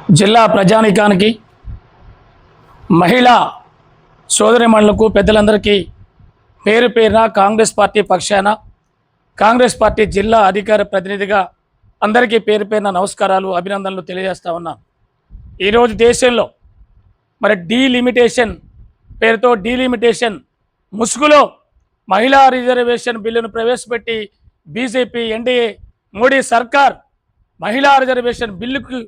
జిల్లా ప్రజానీకానికి మహిళా సోదరిమణులకు పెద్దలందరికీ పేరు పేరున కాంగ్రెస్ పార్టీ పక్షాన కాంగ్రెస్ పార్టీ జిల్లా అధికార ప్రతినిధిగా అందరికీ పేరు పేరున నమస్కారాలు అభినందనలు తెలియజేస్తా ఉన్నాను. ఈరోజు దేశంలో డీలిమిటేషన్ పేరుతో డీలిమిటేషన్ ముసుగులో మహిళా రిజర్వేషన్ బిల్లును ప్రవేశపెట్టి బీజేపీ ఎన్డీఏ మోడీ సర్కార్ మహిళా రిజర్వేషన్ బిల్లుకు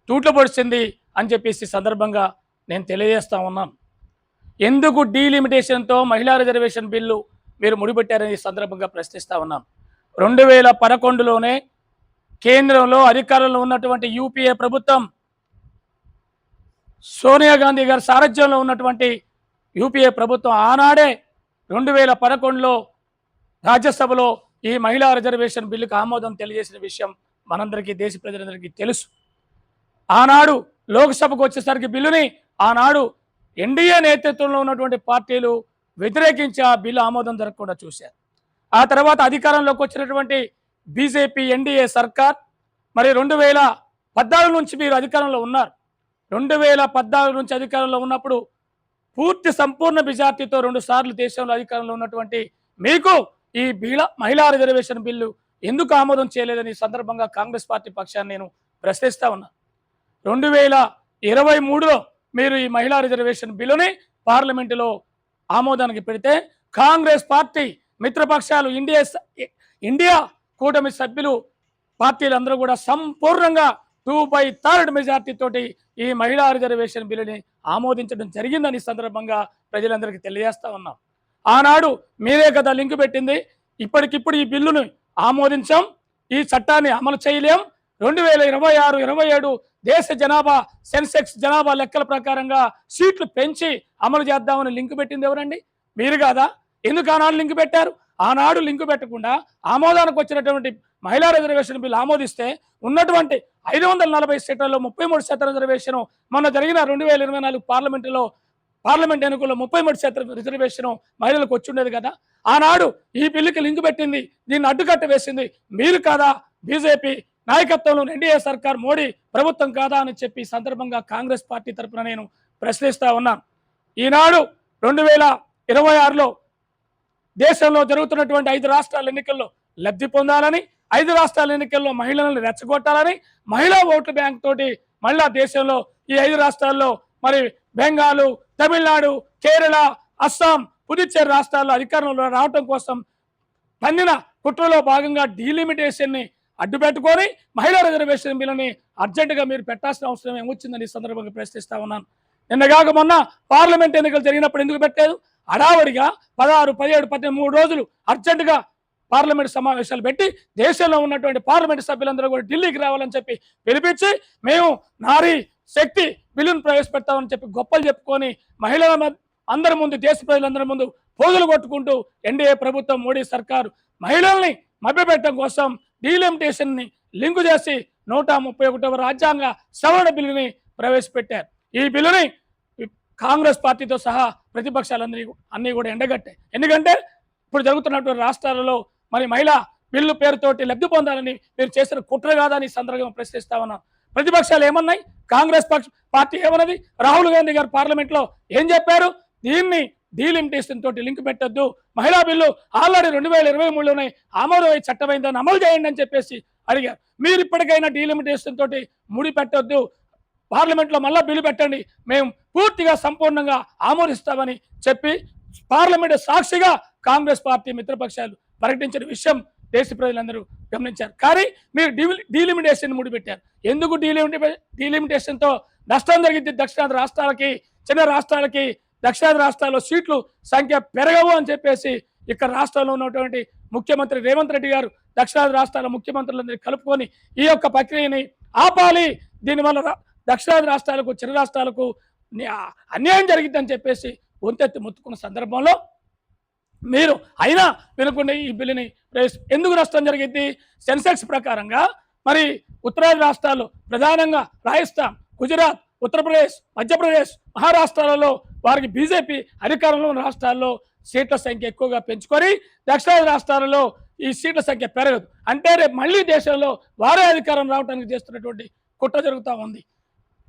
తూట్లు పొడిచింది అని చెప్పేసి సందర్భంగా నేను తెలియజేస్తా ఉన్నాను. ఎందుకు డీలిమిటేషన్తో మహిళా రిజర్వేషన్ బిల్లు మీరు ముడిపెట్టారని సందర్భంగా ప్రశ్నిస్తూ ఉన్నాను. 2011లోనే కేంద్రంలో అధికారంలో ఉన్నటువంటి యూపీఏ ప్రభుత్వం, సోనియా గాంధీ గారి సారథ్యంలో ఉన్నటువంటి యూపీఏ ప్రభుత్వం ఆనాడే 2011లో రాజ్యసభలో ఈ మహిళా రిజర్వేషన్ బిల్లుకు ఆమోదం తెలియజేసిన విషయం మనందరికీ, దేశ ప్రజలందరికీ తెలుసు. ఆనాడు లోక్సభకు వచ్చేసరికి బిల్లుని ఆనాడు ఎన్డీఏ నేతృత్వంలో ఉన్నటువంటి పార్టీలు వ్యతిరేకించి ఆ బిల్లు ఆమోదం జరగకుండా చూశారు. ఆ తర్వాత అధికారంలోకి వచ్చినటువంటి బీజేపీ ఎన్డీఏ సర్కార్ 2014 నుంచి మీరు అధికారంలో ఉన్నారు. 2014 నుంచి అధికారంలో ఉన్నప్పుడు పూర్తి సంపూర్ణ మెజార్టీతో 2 సార్లు దేశంలో అధికారంలో ఉన్నటువంటి మీకు ఈ మహిళా రిజర్వేషన్ బిల్లు ఎందుకు ఆమోదం చేయలేదని సందర్భంగా కాంగ్రెస్ పార్టీ పక్షాన్ని నేను ప్రశ్నిస్తా ఉన్నా. 2023లో మీరు ఈ మహిళా రిజర్వేషన్ బిల్లుని పార్లమెంటులో ఆమోదానికి పెడితే కాంగ్రెస్ పార్టీ మిత్రపక్షాలు ఇండియా కూటమి సభ్యులు పార్టీలందరూ కూడా సంపూర్ణంగా 2/3 మెజార్టీ తోటి ఈ మహిళా రిజర్వేషన్ బిల్లుని ఆమోదించడం జరిగిందని సందర్భంగా ప్రజలందరికీ తెలియజేస్తా ఉన్నాం. ఆనాడు మీరే కదా లింక్ పెట్టింది, ఇప్పటికిప్పుడు ఈ బిల్లును ఆమోదించాం, ఈ చట్టాన్ని అమలు చేయలేం, 2026-27 దేశ జనాభా సెన్సెక్స్ జనాభా లెక్కల ప్రకారంగా సీట్లు పెంచి అమలు చేద్దామని లింక్ పెట్టింది ఎవరండి? మీరు కాదా? ఎందుకు ఆనాడు లింక్ పెట్టారు? ఆనాడు లింక్ పెట్టకుండా ఆమోదానికి వచ్చినటువంటి మహిళా రిజర్వేషన్ బిల్లు ఆమోదిస్తే ఉన్నటువంటి 540 సీట్లలో 33% రిజర్వేషన్, మొన్న జరిగిన 2024 పార్లమెంట్ ఎన్నికల్లో 33% రిజర్వేషన్ మహిళలకు వచ్చి ఉండేది కదా. ఆనాడు ఈ బిల్లుకి లింక్ పెట్టింది, దీన్ని అడ్డుకట్ట వేసింది మీరు కాదా? బీజేపీ నాయకత్వంలో ఎన్డీఏ సర్కార్, మోడీ ప్రభుత్వం కాదా అని చెప్పి సందర్భంగా కాంగ్రెస్ పార్టీ తరఫున నేను ప్రశ్నిస్తా ఉన్నాను. ఈనాడు 2026లో దేశంలో జరుగుతున్నటువంటి 5 రాష్ట్రాల ఎన్నికల్లో లబ్ధి పొందాలని, 5 రాష్ట్రాల ఎన్నికల్లో మహిళలను రెచ్చగొట్టాలని, మహిళా ఓటు బ్యాంక్ తోటి మళ్ళా దేశంలో ఈ 5 రాష్ట్రాల్లో బెంగాలు, తమిళనాడు, కేరళ, అస్సాం, పుదుచ్చేరి రాష్ట్రాల్లో అధికారంలో రావటం కోసం పన్నిన కుట్రలో భాగంగా డీలిమిటేషన్ని అడ్డు పెట్టుకొని మహిళా రిజర్వేషన్ బిల్లుని అర్జెంటుగా మీరు పెట్టాల్సిన అవసరం ఏమొచ్చిందని ఈ సందర్భంగా ప్రశ్నిస్తా ఉన్నాను. నిన్నగాక మొన్న పార్లమెంట్ ఎన్నికలు జరిగినప్పుడు ఎందుకు పెట్టలేదు? హడావడిగా 16, 17, 13 రోజులు అర్జెంటుగా పార్లమెంట్ సమావేశాలు పెట్టి దేశంలో ఉన్నటువంటి పార్లమెంట్ సభ్యులందరూ కూడా ఢిల్లీకి రావాలని చెప్పి పిలిపించి మేము నారీ శక్తి బిల్లును ప్రవేశపెడతామని చెప్పి గొప్పలు చెప్పుకొని మహిళల అందరి ముందు, దేశ ప్రజలందరి ముందు పోజులు కొట్టుకుంటూ ఎన్డీఏ ప్రభుత్వం, మోడీ సర్కారు మహిళల్ని మభ్యపెట్టడం కోసం డీలిమిటేషన్ని లింకు చేసి 131వ రాజ్యాంగ సవరణ బిల్లుని ప్రవేశపెట్టారు. ఈ బిల్లుని కాంగ్రెస్ పార్టీతో సహా ప్రతిపక్షాలన్నీ కూడా ఎండగట్టాయి. ఎందుకంటే ఇప్పుడు జరుగుతున్నటువంటి రాష్ట్రాలలో మహిళా బిల్లు పేరుతోటి లబ్ధి పొందాలని మీరు చేసిన కుట్ర కాదని సందర్భంగా ప్రశ్నిస్తా ఉన్నాం. ప్రతిపక్షాలు ఏమన్నాయి? కాంగ్రెస్ పార్టీ ఏమన్నది? రాహుల్ గాంధీ గారు పార్లమెంట్లో ఏం చెప్పారు? దీన్ని డీలిమిటేషన్ తోటి లింక్ పెట్టద్దు, మహిళా బిల్లు ఆల్రెడీ 2023లోనే ఆమోదమై చట్టమైందని అమలు చేయండి అని చెప్పేసి అడిగారు. మీరు ఇప్పటికైనా డీలిమిటేషన్ తోటి ముడి పెట్టొద్దు, పార్లమెంట్లో మళ్ళా బిల్లు పెట్టండి, మేము పూర్తిగా సంపూర్ణంగా ఆమోదిస్తామని చెప్పి పార్లమెంట్ సాక్షిగా కాంగ్రెస్ పార్టీ మిత్రపక్షాలు ప్రకటించిన విషయం దేశ ప్రజలందరూ గమనించారు. కానీ మీరు డీలిమిటేషన్ ముడిపెట్టారు. ఎందుకు డీలిమిటేషన్తో నష్టం జరిగింది? దక్షిణాది రాష్ట్రాలకి, చిన్న రాష్ట్రాలకి, దక్షిణాది రాష్ట్రాల్లో సీట్లు సంఖ్య పెరగవు అని చెప్పేసి ఇక్కడ రాష్ట్రంలో ఉన్నటువంటి ముఖ్యమంత్రి రేవంత్ రెడ్డి గారు దక్షిణాది రాష్ట్రాల ముఖ్యమంత్రులందరినీ కలుపుకొని ఈ యొక్క ప్రక్రియని ఆపాలి, దీనివల్ల దక్షిణాది రాష్ట్రాలకు, చిన్న రాష్ట్రాలకు అన్యాయం జరిగిందని చెప్పేసి గొంతెత్తి మొత్తుకున్న సందర్భంలో మీరు అయినా వినకుండా ఈ బిల్లుని ఎందుకు నష్టం జరిగింది? సెన్సెక్స్ ప్రకారంగా ఉత్తరాది రాష్ట్రాల్లో ప్రధానంగా రాజస్థాన్, గుజరాత్, ఉత్తరప్రదేశ్, మధ్యప్రదేశ్, మహారాష్ట్రాలలో వారికి బీజేపీ అధికారంలో ఉన్న రాష్ట్రాల్లో సీట్ల సంఖ్య ఎక్కువగా పెంచుకొని దక్షిణాది రాష్ట్రాలలో ఈ సీట్ల సంఖ్య పెరగదు. అంటే రేపు మళ్ళీ దేశంలో వారే అధికారం రావడానికి చేస్తున్నటువంటి కుట్ర జరుగుతూ ఉంది.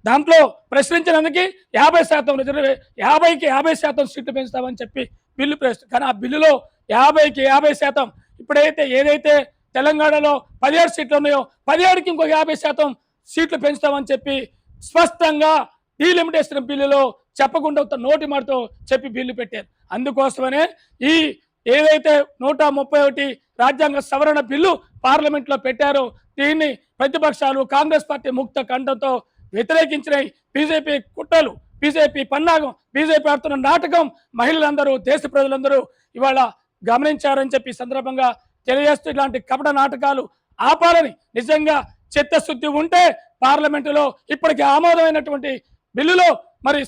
దాంట్లో ప్రశ్నించినందుకు 50% రిజర్వేషన్, 50కి 50% సీట్లు పెంచుతామని చెప్పి బిల్లు ప్రవేశించారు. కానీ ఆ బిల్లులో 50కి 50% ఇప్పుడైతే ఏదైతే తెలంగాణలో 17 సీట్లు ఉన్నాయో 17కి ఇంకో 50% సీట్లు పెంచుతామని చెప్పి స్పష్టంగా డీలిమిటేషన్ బిల్లులో చెప్పకుండా నోటి మాటతో చెప్పి బిల్లు పెట్టారు. అందుకోసమనే ఈ ఏదైతే 131 రాజ్యాంగ సవరణ బిల్లు పార్లమెంట్లో పెట్టారో దీన్ని ప్రతిపక్షాలు కాంగ్రెస్ పార్టీ ముక్త కంఠంతో వ్యతిరేకించినాయి. బీజేపీ కుట్రలు, బీజేపీ పన్నాగం, బీజేపీ ఆడుతున్న నాటకం మహిళలందరూ, దేశ ప్రజలందరూ ఇవాళ గమనించారని చెప్పి సందర్భంగా తెలియజేస్తూ ఇలాంటి కపట నాటకాలు ఆపాలని, నిజంగా చిత్తశుద్ధి ఉంటే పార్లమెంటులో ఇప్పటికి ఆమోదమైనటువంటి బిల్లులో మరి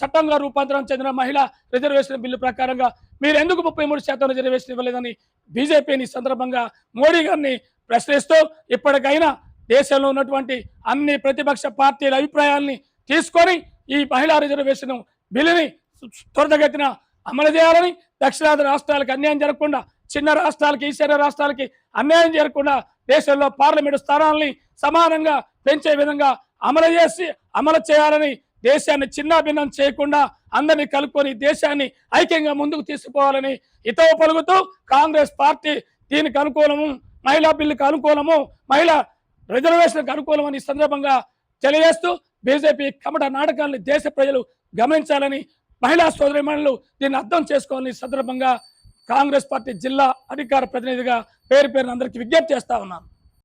చట్టంగా రూపాంతరం చెందిన మహిళా రిజర్వేషన్ బిల్లు ప్రకారంగా మీరు ఎందుకు 33% రిజర్వేషన్ ఇవ్వలేదని బీజేపీని సందర్భంగా మోడీ గారిని ప్రశ్నిస్తూ ఇప్పటికైనా దేశంలో ఉన్నటువంటి అన్ని ప్రతిపక్ష పార్టీల అభిప్రాయాల్ని తీసుకొని ఈ మహిళా రిజర్వేషన్ బిల్లుని త్వరితగతిన అమలు చేయాలని, దక్షిణాది రాష్ట్రాలకు అన్యాయం జరగకుండా, చిన్న రాష్ట్రాలకి, ఈశాన్య రాష్ట్రాలకి అన్యాయం జరగకుండా దేశంలో పార్లమెంటు స్థానాల్ని సమానంగా పెంచే విధంగా అమలు చేయాలని, దేశాన్ని చిన్నాభిన్నం చేయకుండా అందరినీ కలుపుకొని దేశాన్ని ఐక్యంగా ముందుకు తీసుకుపోవాలని హితవు పలుకుతూ కాంగ్రెస్ పార్టీ దీనికి అనుకూలము, మహిళా బిల్లుకు అనుకూలము, మహిళా రిజర్వేషన్కు అనుకూలమని సందర్భంగా తెలియజేస్తూ బీజేపీ కమట నాటకాలను దేశ ప్రజలు గమనించాలని, మహిళా సోదరిమణులు దీన్ని అర్థం చేసుకోవాలని సందర్భంగా కాంగ్రెస్ పార్టీ జిల్లా అధికార ప్రతినిధిగా పేరు పేరున అందరికీ విజ్ఞప్తి చేస్తా ఉన్నాను.